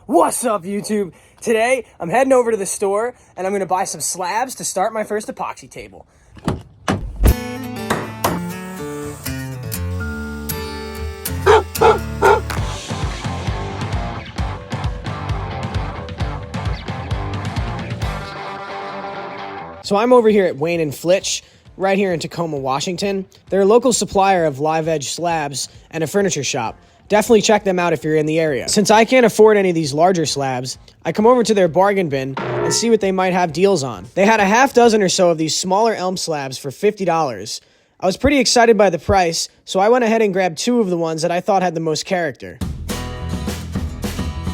What's up, YouTube? Today, I'm heading over to the store and I'm gonna buy some slabs to start my first epoxy table. So I'm over here at Wayne & Flitch, right here in Tacoma, Washington. They're a local supplier of live edge slabs and a furniture shop. Definitely check them out if you're in the area. Since I can't afford any of these larger slabs, I come over to their bargain bin and see what they might have deals on. They had a half dozen or so of these smaller elm slabs for $50. I was pretty excited by the price, so I went ahead and grabbed two of the ones that I thought had the most character.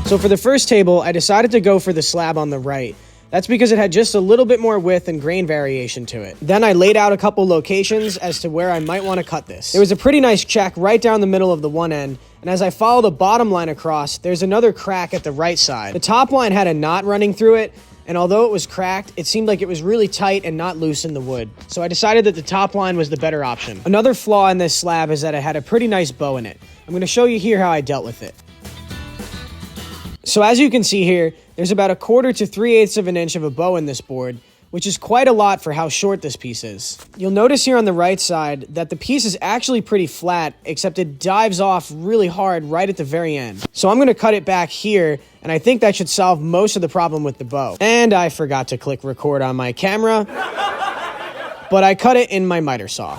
So for the first table, I decided to go for the slab on the right. That's because it had just a little bit more width and grain variation to it. Then I laid out a couple locations as to where I might want to cut this. There was a pretty nice check right down the middle of the one end, and as I follow the bottom line across, there's another crack at the right side. The top line had a knot running through it, and although it was cracked, it seemed like it was really tight and not loose in the wood. So I decided that the top line was the better option. Another flaw in this slab is that it had a pretty nice bow in it. I'm going to show you here how I dealt with it. So as you can see here, there's about 1/4 to 3/8 of an inch of a bow in this board, which is quite a lot for how short this piece is. You'll notice here on the right side that the piece is actually pretty flat, except it dives off really hard right at the very end. So I'm going to cut it back here, and I think that should solve most of the problem with the bow. And I forgot to click record on my camera, but I cut it in my miter saw.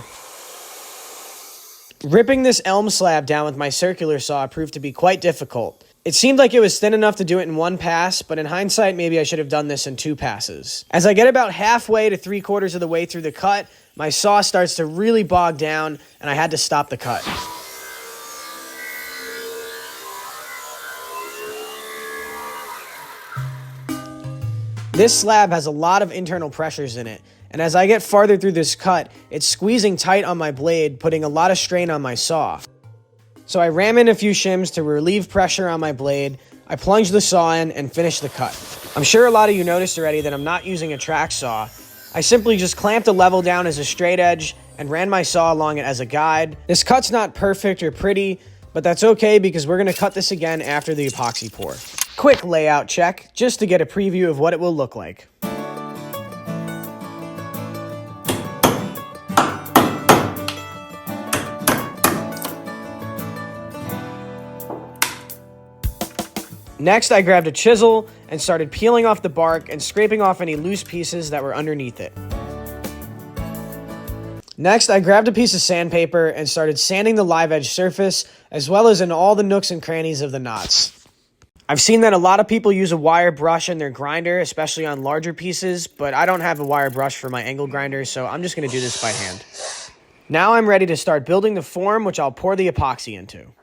Ripping this elm slab down with my circular saw proved to be quite difficult. It seemed like it was thin enough to do it in one pass, but in hindsight, maybe I should have done this in 2 passes. As I get about halfway to 3/4 of the way through the cut, my saw starts to really bog down, and I had to stop the cut. This slab has a lot of internal pressures in it, and as I get farther through this cut, it's squeezing tight on my blade, putting a lot of strain on my saw. So I ram in a few shims to relieve pressure on my blade, I plunge the saw in, and finish the cut. I'm sure a lot of you noticed already that I'm not using a track saw. I simply just clamped a level down as a straight edge and ran my saw along it as a guide. This cut's not perfect or pretty, but that's okay because we're going to cut this again after the epoxy pour. Quick layout check, just to get a preview of what it will look like. Next, I grabbed a chisel and started peeling off the bark and scraping off any loose pieces that were underneath it. Next, I grabbed a piece of sandpaper and started sanding the live edge surface, as well as in all the nooks and crannies of the knots. I've seen that a lot of people use a wire brush in their grinder, especially on larger pieces, but I don't have a wire brush for my angle grinder, so I'm just going to do this by hand. Now I'm ready to start building the form, which I'll pour the epoxy into.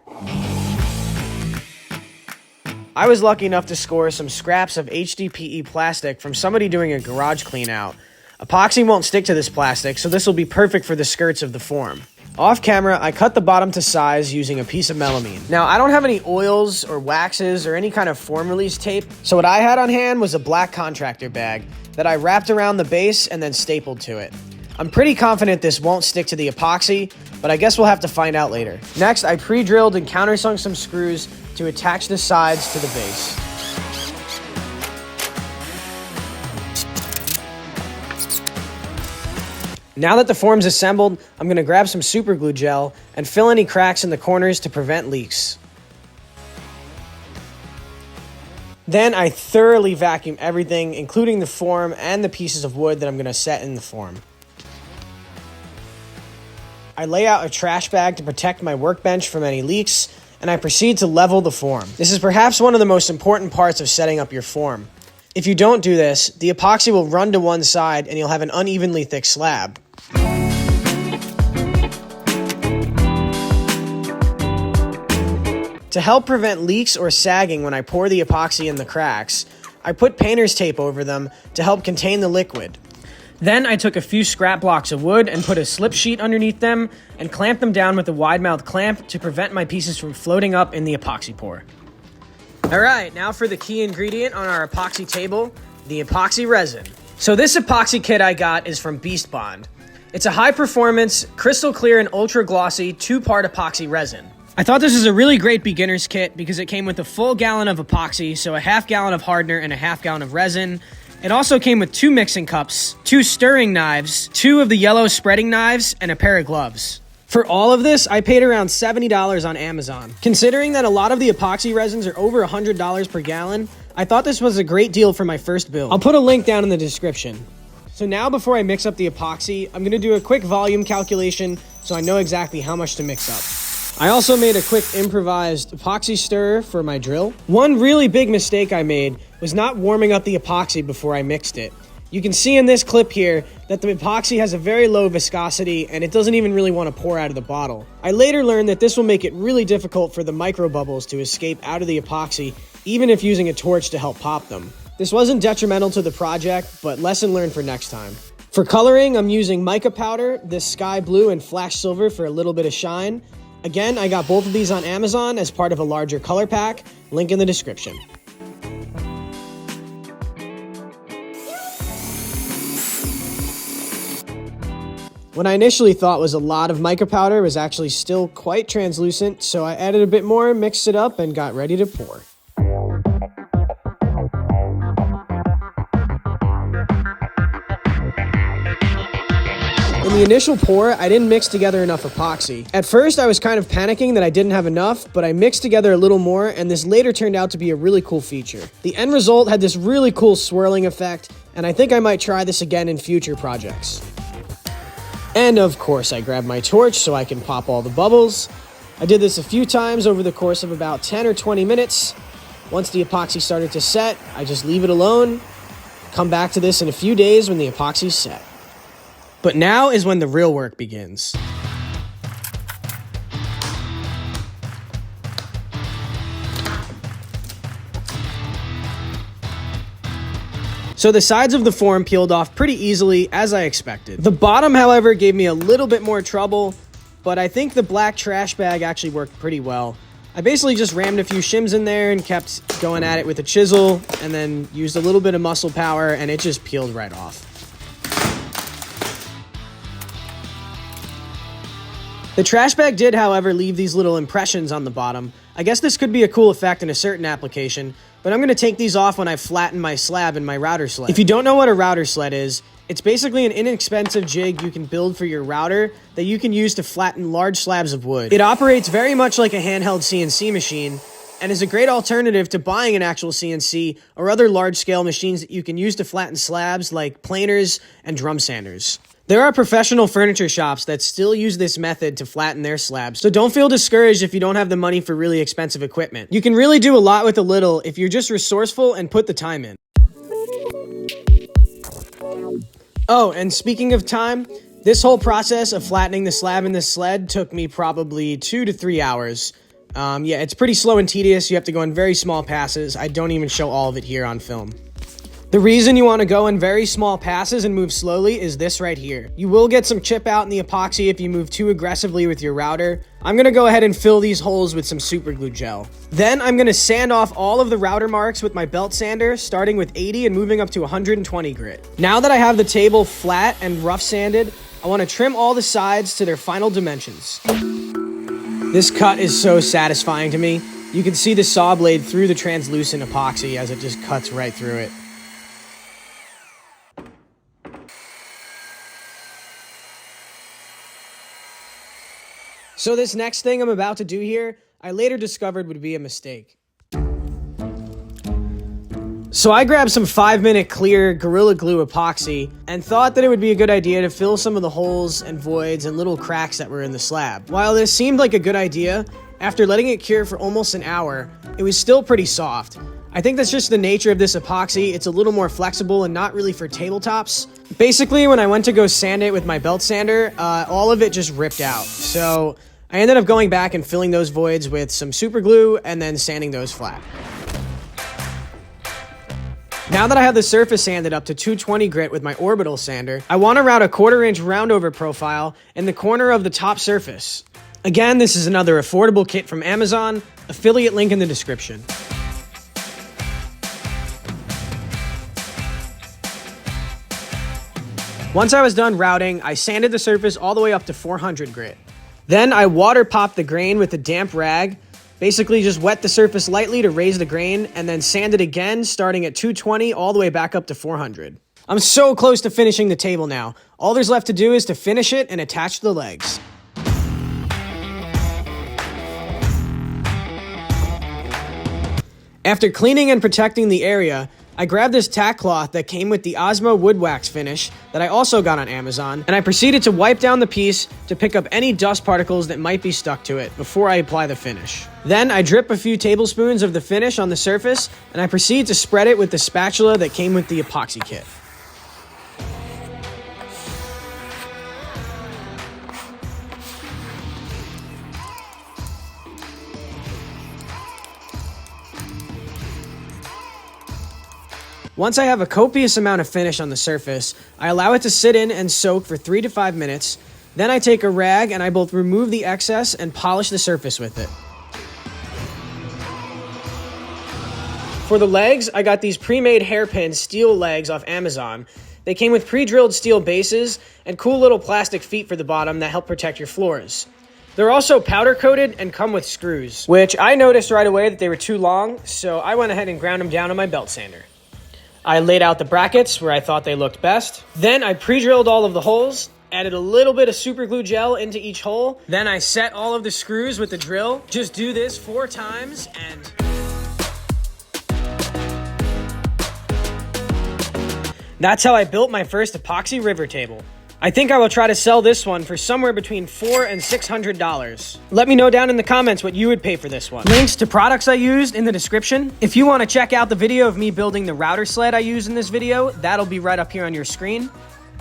I was lucky enough to score some scraps of HDPE plastic from somebody doing a garage clean out. Epoxy won't stick to this plastic, so this will be perfect for the skirts of the form. Off camera, I cut the bottom to size using a piece of melamine. Now, I don't have any oils or waxes or any kind of form release tape, so what I had on hand was a black contractor bag that I wrapped around the base and then stapled to it. I'm pretty confident this won't stick to the epoxy, but I guess we'll have to find out later. Next, I pre-drilled and countersunk some screws to attach the sides to the base. Now that the form's assembled, I'm going to grab some super glue gel and fill any cracks in the corners to prevent leaks. Then I thoroughly vacuum everything, including the form and the pieces of wood that I'm going to set in the form. I lay out a trash bag to protect my workbench from any leaks, and I proceed to level the form. This is perhaps one of the most important parts of setting up your form. If you don't do this, the epoxy will run to one side and you'll have an unevenly thick slab. To help prevent leaks or sagging when I pour the epoxy in the cracks, I put painter's tape over them to help contain the liquid. Then I took a few scrap blocks of wood and put a slip sheet underneath them and clamped them down with a wide mouth clamp to prevent my pieces from floating up in the epoxy pour. Alright, now for the key ingredient on our epoxy table, the epoxy resin. So this epoxy kit I got is from Beast Bond. It's a high performance, crystal clear and ultra glossy 2-part epoxy resin. I thought this was a really great beginner's kit because it came with a full gallon of epoxy, so a half gallon of hardener and a half gallon of resin. It also came with 2 mixing cups, 2 stirring knives, 2 of the yellow spreading knives, and a pair of gloves. For all of this, I paid around $70 on Amazon. Considering that a lot of the epoxy resins are over $100 per gallon, I thought this was a great deal for my first build. I'll put a link down in the description. So now before I mix up the epoxy, I'm gonna do a quick volume calculation so I know exactly how much to mix up. I also made a quick improvised epoxy stirrer for my drill. One really big mistake I made was not warming up the epoxy before I mixed it. You can see in this clip here that the epoxy has a very low viscosity and it doesn't even really want to pour out of the bottle. I later learned that this will make it really difficult for the micro bubbles to escape out of the epoxy, even if using a torch to help pop them. This wasn't detrimental to the project, but lesson learned for next time. For coloring, I'm using mica powder, this sky blue and flash silver for a little bit of shine. Again, I got both of these on Amazon as part of a larger color pack, link in the description. What I initially thought was a lot of mica powder was actually still quite translucent, so I added a bit more, mixed it up, and got ready to pour. In the initial pour, I didn't mix together enough epoxy. At first, I was kind of panicking that I didn't have enough, but I mixed together a little more, and this later turned out to be a really cool feature. The end result had this really cool swirling effect, and I think I might try this again in future projects. And of course, I grabbed my torch so I can pop all the bubbles. I did this a few times over the course of about 10 or 20 minutes. Once the epoxy started to set, I just leave it alone. Come back to this in a few days when the epoxy's set. But now is when the real work begins. So the sides of the form peeled off pretty easily, as I expected. The bottom, however, gave me a little bit more trouble, but I think the black trash bag actually worked pretty well. I basically just rammed a few shims in there and kept going at it with a chisel, and then used a little bit of muscle power, and it just peeled right off. The trash bag did, however, leave these little impressions on the bottom. I guess this could be a cool effect in a certain application, but I'm going to take these off when I flatten my slab in my router sled. If you don't know what a router sled is, it's basically an inexpensive jig you can build for your router that you can use to flatten large slabs of wood. It operates very much like a handheld CNC machine and is a great alternative to buying an actual CNC or other large-scale machines that you can use to flatten slabs like planers and drum sanders. There are professional furniture shops that still use this method to flatten their slabs, so don't feel discouraged if you don't have the money for really expensive equipment. You can really do a lot with a little if you're just resourceful and put the time in. Oh, and speaking of time, this whole process of flattening the slab in this sled took me probably 2 to 3 hours. Yeah, it's pretty slow and tedious. You have to go in very small passes. I don't even show all of it here on film. The reason you want to go in very small passes and move slowly is this right here. You will get some chip out in the epoxy if you move too aggressively with your router. I'm going to go ahead and fill these holes with some super glue gel. Then I'm going to sand off all of the router marks with my belt sander, starting with 80 and moving up to 120 grit. Now that I have the table flat and rough sanded, I want to trim all the sides to their final dimensions. This cut is so satisfying to me. You can see the saw blade through the translucent epoxy as it just cuts right through it. So this next thing I'm about to do here, I later discovered would be a mistake. So I grabbed some 5-minute clear Gorilla Glue epoxy and thought that it would be a good idea to fill some of the holes and voids and little cracks that were in the slab. While this seemed like a good idea, after letting it cure for almost an hour, it was still pretty soft. I think that's just the nature of this epoxy. It's a little more flexible and not really for tabletops. Basically, when I went to go sand it with my belt sander, all of it just ripped out. So I ended up going back and filling those voids with some super glue and then sanding those flat. Now that I have the surface sanded up to 220 grit with my orbital sander, I want to route a 1/4 inch roundover profile in the corner of the top surface. Again, this is another affordable kit from Amazon, affiliate link in the description. Once I was done routing, I sanded the surface all the way up to 400 grit. Then I water pop the grain with a damp rag. Basically just wet the surface lightly to raise the grain and then sand it again, starting at 220 all the way back up to 400. I'm so close to finishing the table now. All there's left to do is to finish it and attach the legs. After cleaning and protecting the area, I grabbed this tack cloth that came with the Osmo wood wax finish that I also got on Amazon, and I proceeded to wipe down the piece to pick up any dust particles that might be stuck to it before I apply the finish. Then I drip a few tablespoons of the finish on the surface, and I proceed to spread it with the spatula that came with the epoxy kit. Once I have a copious amount of finish on the surface, I allow it to sit in and soak for 3 to 5 minutes. Then I take a rag and I both remove the excess and polish the surface with it. For the legs, I got these pre-made hairpin steel legs off Amazon. They came with pre-drilled steel bases and cool little plastic feet for the bottom that help protect your floors. They're also powder coated and come with screws, which I noticed right away that they were too long, so I went ahead and ground them down on my belt sander. I laid out the brackets where I thought they looked best. Then I pre-drilled all of the holes, added a little bit of super glue gel into each hole. Then I set all of the screws with the drill. Just do this 4 times and... That's how I built my first epoxy river table. I think I will try to sell this one for somewhere between $400 and $600. Let me know down in the comments what you would pay for this one. Links to products I used in the description. If you want to check out the video of me building the router sled I used in this video, that'll be right up here on your screen.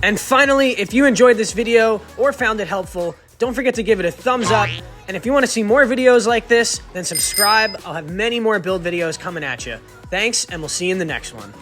And finally, if you enjoyed this video or found it helpful, don't forget to give it a thumbs up. And if you want to see more videos like this, then subscribe. I'll have many more build videos coming at you. Thanks, and we'll see you in the next one.